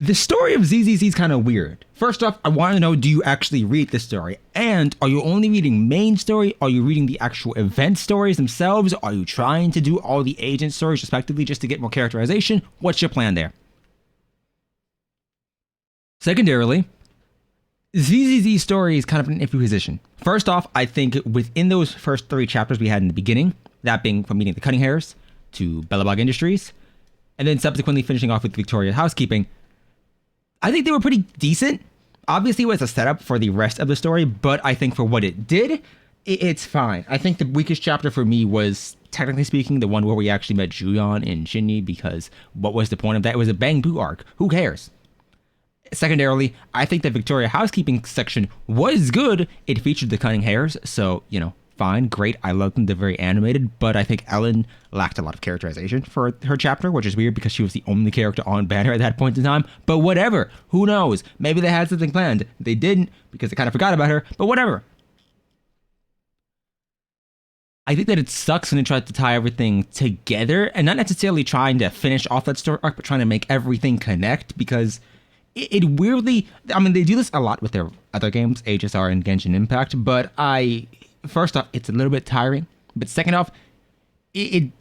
The story of ZZZ is kind of weird. First off, I want to know, do you actually read the story? And are you only reading main story? Are you reading the actual event stories themselves? Are you trying to do all the agent stories respectively just to get more characterization? What's your plan there? Secondarily, ZZZ's story is kind of an iffy position. First off, I think within those first 3 chapters we had in the beginning, that being from meeting the Cunning Hairs to Bellabog Industries, and then subsequently finishing off with Victoria Housekeeping, I think they were pretty decent. Obviously, it was a setup for the rest of the story, but I think for what it did, it's fine. I think the weakest chapter for me was, technically speaking, the one where we actually met Juyeon and Qingyi, because what was the point of that? It was a Bang Boo arc. Who cares? Secondarily, I think the Victoria Housekeeping section was good. It featured the Cunning Hairs, so, fine, great. I love them. They're very animated, but I think Ellen lacked a lot of characterization for her chapter, which is weird because she was the only character on banner at that point in time. But whatever. Who knows? Maybe they had something planned. They didn't because they kind of forgot about her, but whatever. I think that it sucks when they try to tie everything together and not necessarily trying to finish off that story arc, but trying to make everything connect because it weirdly, they do this a lot with their other games, HSR and Genshin Impact, but first off, it's a little bit tiring, but second off, they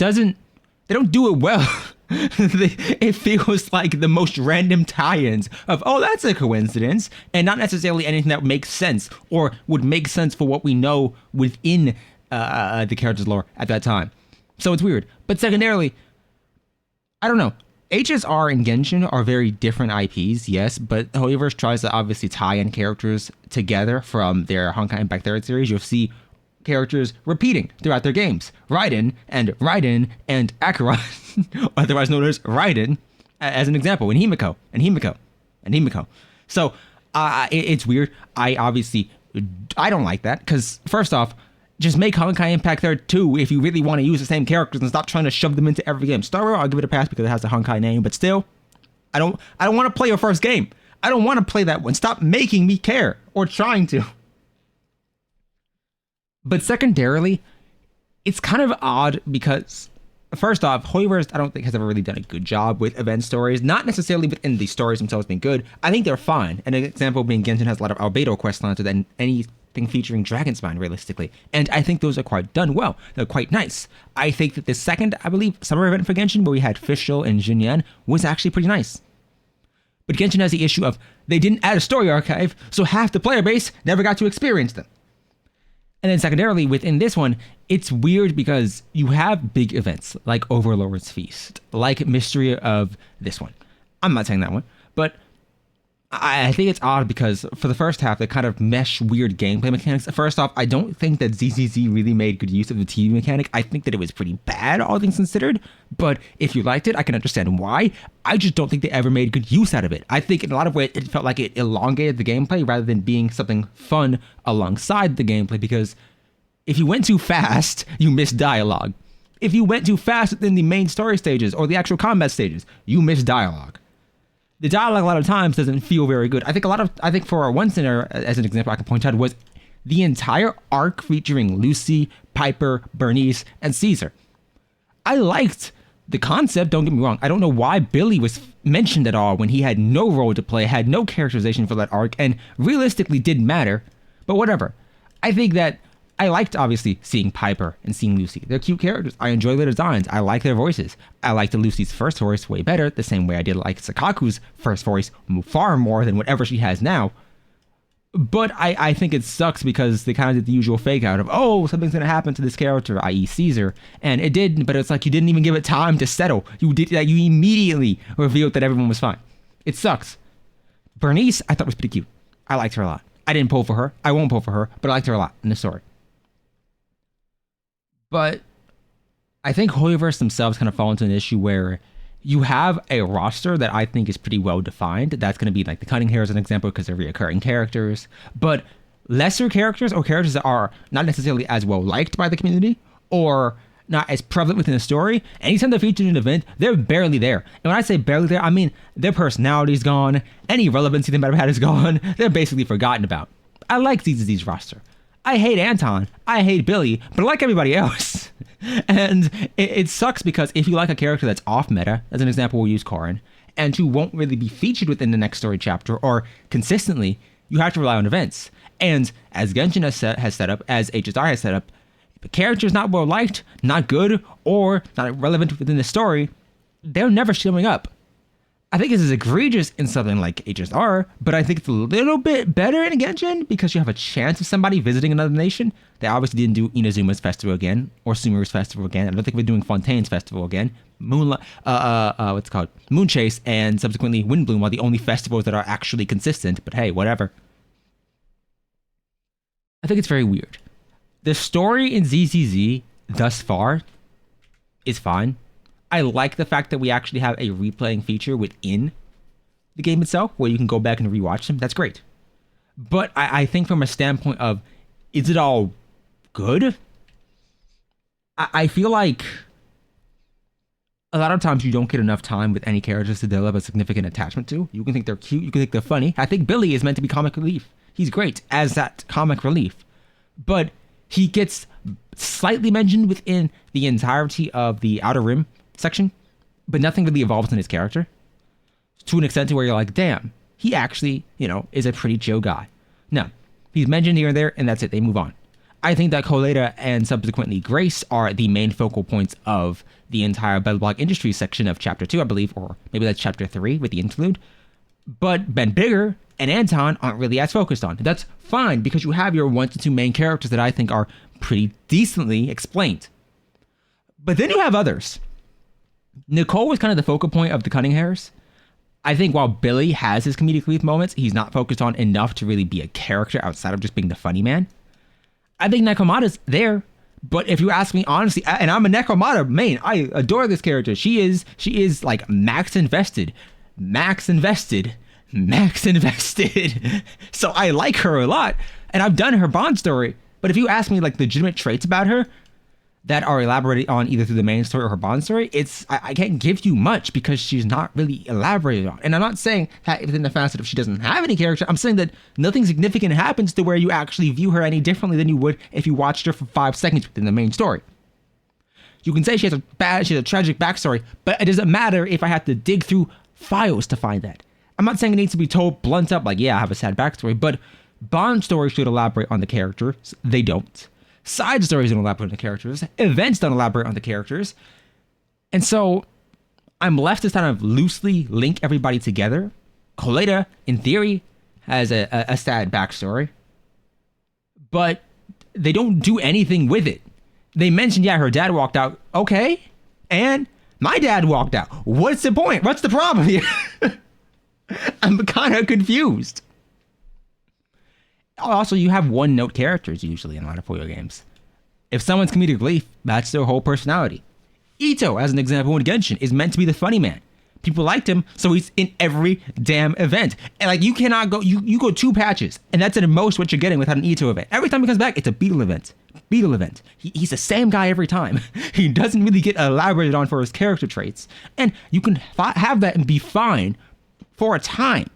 don't do it well. It feels like the most random tie-ins of, oh, that's a coincidence, and not necessarily anything that makes sense or would make sense for what we know within the character's lore at that time. So it's weird. But secondarily, I don't know. HSR and Genshin are very different IPs, yes, but Hoyoverse tries to obviously tie in characters together from their Honkai Impact 3rd series. You'll see characters repeating throughout their games. Raiden and Akaron, otherwise known as Raiden, as an example, and Himiko. So it's weird. I don't like that, because first off, just make Honkai Impact 3rd 2 if you really want to use the same characters and stop trying to shove them into every game. Star Rail, I'll give it a pass because it has the Honkai name, but still, I don't want to play your first game. I don't want to play that one. Stop making me care, or trying to. But secondarily, it's kind of odd because, first off, Hoyoverse, I don't think has ever really done a good job with event stories. Not necessarily within the stories themselves being good. I think they're fine. And an example being Genshin has a lot of Albedo questlines than anything featuring Dragon Spine, realistically. And I think those are quite done well. They're quite nice. I think that the second, I believe, summer event for Genshin, where we had Fischl and Jinyan, was actually pretty nice. But Genshin has the issue of they didn't add a story archive, so half the player base never got to experience them. And then secondarily, within this one, it's weird because you have big events like Overlord's Feast, like Mystery of this one. I'm not saying that one, but I think it's odd because for the first half, they kind of mesh weird gameplay mechanics. First off, I don't think that ZZZ really made good use of the TV mechanic. I think that it was pretty bad, all things considered. But if you liked it, I can understand why. I just don't think they ever made good use out of it. I think in a lot of ways, it felt like it elongated the gameplay rather than being something fun alongside the gameplay, because if you went too fast, you missed dialogue. If you went too fast within the main story stages or the actual combat stages, you missed dialogue. The dialogue a lot of times doesn't feel very good. I think for one scenario, as an example I can point out, was the entire arc featuring Lucy, Piper, Bernice, and Caesar. I liked the concept, don't get me wrong. I don't know why Billy was mentioned at all when he had no role to play, had no characterization for that arc, and realistically didn't matter, but whatever. I think that I liked, obviously, seeing Piper and seeing Lucy. They're cute characters. I enjoy their designs. I like their voices. I liked Lucy's first voice way better, the same way I did like Soukaku's first voice far more than whatever she has now. But I think it sucks because they kind of did the usual fake out of, oh, something's going to happen to this character, i.e. Caesar. And it didn't, but it's like you didn't even give it time to settle. You immediately revealed that everyone was fine. It sucks. Bernice, I thought was pretty cute. I liked her a lot. I didn't pull for her. I won't pull for her, but I liked her a lot in the story. But I think Hoyoverse themselves kind of fall into an issue where you have a roster that I think is pretty well defined. That's going to be like the Cunning Hair as an example because they're reoccurring characters. But lesser characters or characters that are not necessarily as well liked by the community or not as prevalent within the story, anytime they're featured in an event, they're barely there. And when I say barely there, I mean their personality's gone. Any relevancy they might have had is gone. They're basically forgotten about. I like ZZZ's roster. I hate Anton, I hate Billy, but I like everybody else. And it sucks because if you like a character that's off meta, as an example, we'll use Corrin, and who won't really be featured within the next story chapter or consistently, you have to rely on events. And as Genshin has set up, as HSR has set up, if a character is not well liked, not good, or not relevant within the story, they're never showing up. I think this is egregious in something like HSR, but I think it's a little bit better in Genshin because you have a chance of somebody visiting another nation. They obviously didn't do Inazuma's festival again or Sumeru's festival again. I don't think we're doing Fontaine's festival again. What's it called? Moonchase and subsequently Windbloom are the only festivals that are actually consistent. But hey, whatever. I think it's very weird. The story in ZZZ thus far is fine. I like the fact that we actually have a replaying feature within the game itself where you can go back and rewatch them. That's great. But I think from a standpoint of, is it all good? I feel like a lot of times you don't get enough time with any characters to develop a significant attachment to. You can think they're cute. You can think they're funny. I think Billy is meant to be comic relief. He's great as that comic relief. But he gets slightly mentioned within the entirety of the Outer Rim section, but nothing really evolves in his character to an extent to where you're like, damn, he actually, is a pretty chill guy. No, he's mentioned here and there, and that's it. They move on. I think that Koleda and subsequently Grace are the main focal points of the entire Battle Block Industries section of Chapter 2, I believe, or maybe that's Chapter 3 with the interlude. But Ben Bigger and Anton aren't really as focused on. That's fine because you have your 1 to 2 main characters that I think are pretty decently explained. But then you have others. Nicole was kind of the focal point of the Cunning Hairs. I think while Billy has his comedic relief moments, he's not focused on enough to really be a character outside of just being the funny man. I think Nekomata's there, but if you ask me honestly, and I'm a Nekomata main, I adore this character. She is like max invested. So I like her a lot, and I've done her Bond story. But if you ask me like legitimate traits about her that are elaborated on either through the main story or her Bond story, I can't give you much because she's not really elaborated on. And I'm not saying that within the facet of she doesn't have any character. I'm saying that nothing significant happens to where you actually view her any differently than you would if you watched her for 5 seconds within the main story. You can say she has a tragic backstory, but it doesn't matter if I have to dig through files to find that. I'm not saying it needs to be told blunt up like, yeah, I have a sad backstory, but Bond stories should elaborate on the characters. They don't. Side stories don't elaborate on the characters. Events don't elaborate on the characters. And so I'm left to kind of loosely link everybody together. Koleda, in theory, has a sad backstory, but they don't do anything with it. They mentioned, yeah, her dad walked out. Okay. And my dad walked out. What's the point? What's the problem here? I'm kind of confused. Also, you have one-note characters usually in a lot of miHoYo games. If someone's comedic relief, that's their whole personality. Ito, as an example in Genshin, is meant to be the funny man. People liked him, so he's in every damn event. And like, you cannot go, you go 2 patches, and that's at most what you're getting without an Ito event. Every time he comes back, it's a Beetle event. He's the same guy every time. He doesn't really get elaborated on for his character traits. And you can have that and be fine for a time.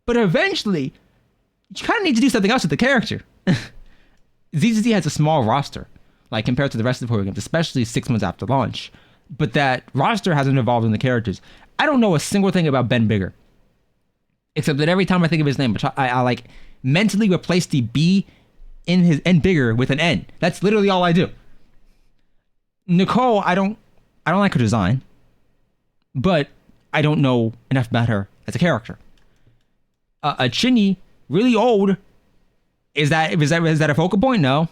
But eventually, you kind of need to do something else with the character. ZZZ has a small roster, like compared to the rest of the miHoYo games, especially 6 months after launch. But that roster hasn't evolved in the characters. I don't know a single thing about Ben Bigger, except that every time I think of his name, I like mentally replace the B in his N Bigger with an N. That's literally all I do. Nicole, I don't like her design, but I don't know enough about her as a character. A Qingyi, really old. Is that a focal point? No.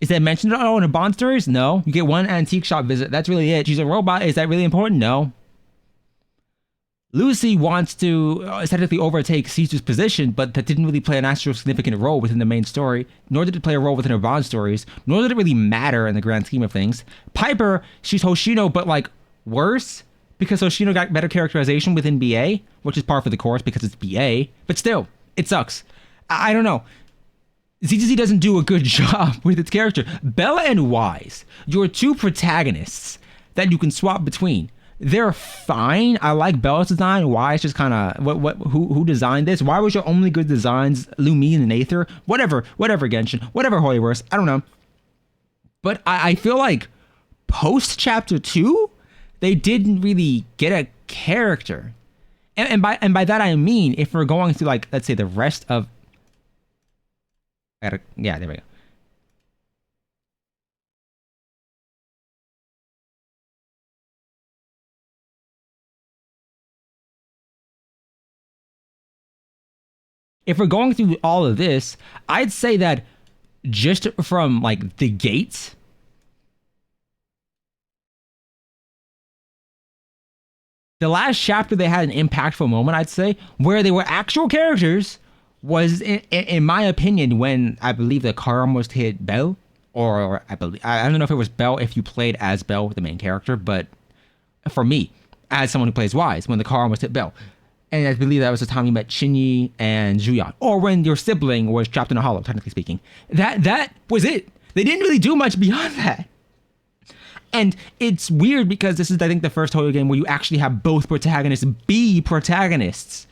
Is that mentioned at all in the Bond stories? No. You get 1 antique shop visit. That's really it. She's a robot. Is that really important? No. Lucy wants to aesthetically overtake Caesar's position, but that didn't really play an actual significant role within the main story, nor did it play a role within her Bond stories, nor did it really matter in the grand scheme of things. Piper, she's Hoshino, but like worse, because Hoshino got better characterization within BA, which is par for the course because it's BA, but still, it sucks. I don't know. ZZZ doesn't do a good job with its character. Bella and Wise, your 2 protagonists that you can swap between. They're fine. I like Bella's design. Wise just kind of who designed this? Why was your only good designs Lumine and Aether? Whatever Genshin, whatever Holyverse. I don't know. But I feel like post chapter 2, they didn't really get a character. And by that I mean, if we're going through, like, let's say the rest of, yeah, there we go. If we're going through all of this, I'd say that just from like the gates, the last chapter they had an impactful moment, I'd say, where they were actual characters, was in my opinion when I believe the car almost hit Belle, or I don't know if it was Belle if you played as Belle, the main character, but for me, as someone who plays Wise, when the car almost hit Belle. And I believe that was the time you met Qingyi and Juyan, or when your sibling was trapped in a hollow, technically speaking. That was it. They didn't really do much beyond that. And it's weird because this is, I think, the first HoYo game where you actually have both protagonists be protagonists.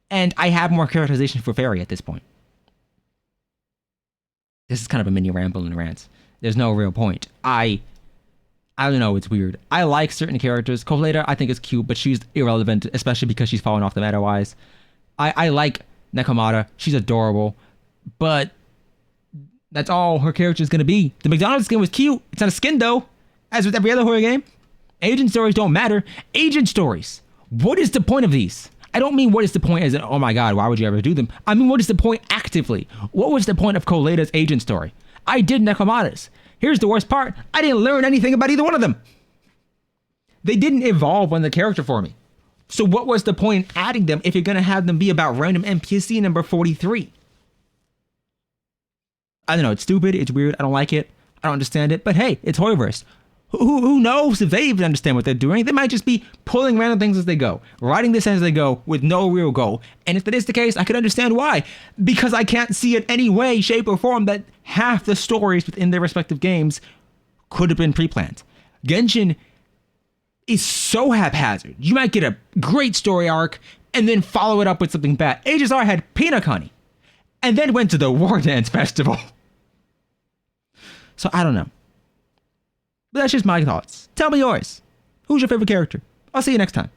And I have more characterization for Fairy at this point. This is kind of a mini ramble and rant. There's no real point. I don't know, it's weird. I like certain characters. Koleda, I think is cute, but she's irrelevant, especially because she's fallen off the meta-wise. I like Nekomata. She's adorable. But that's all her character is going to be. The McDonald's skin was cute. It's not a skin, though. As with every other horror game. Agent stories don't matter. Agent stories. What is the point of these? I don't mean what is the point as in, oh my god, why would you ever do them? I mean, what is the point actively? What was the point of Koleda's agent story? I did Nekomata's. Here's the worst part. I didn't learn anything about either one of them. They didn't evolve on the character for me. So what was the point in adding them if you're going to have them be about random NPC number 43? I don't know. It's stupid. It's weird. I don't like it. I don't understand it. But hey, it's HoYoverse. Who knows if they even understand what they're doing? They might just be pulling random things as they go, writing this as they go with no real goal. And if that is the case, I can understand why. Because I can't see in any way, shape, or form that half the stories within their respective games could have been pre-planned. Genshin is so haphazard. You might get a great story arc and then follow it up with something bad. HSR had Peanut Honey and then went to the War Dance Festival. So I don't know. But that's just my thoughts. Tell me yours. Who's your favorite character? I'll see you next time.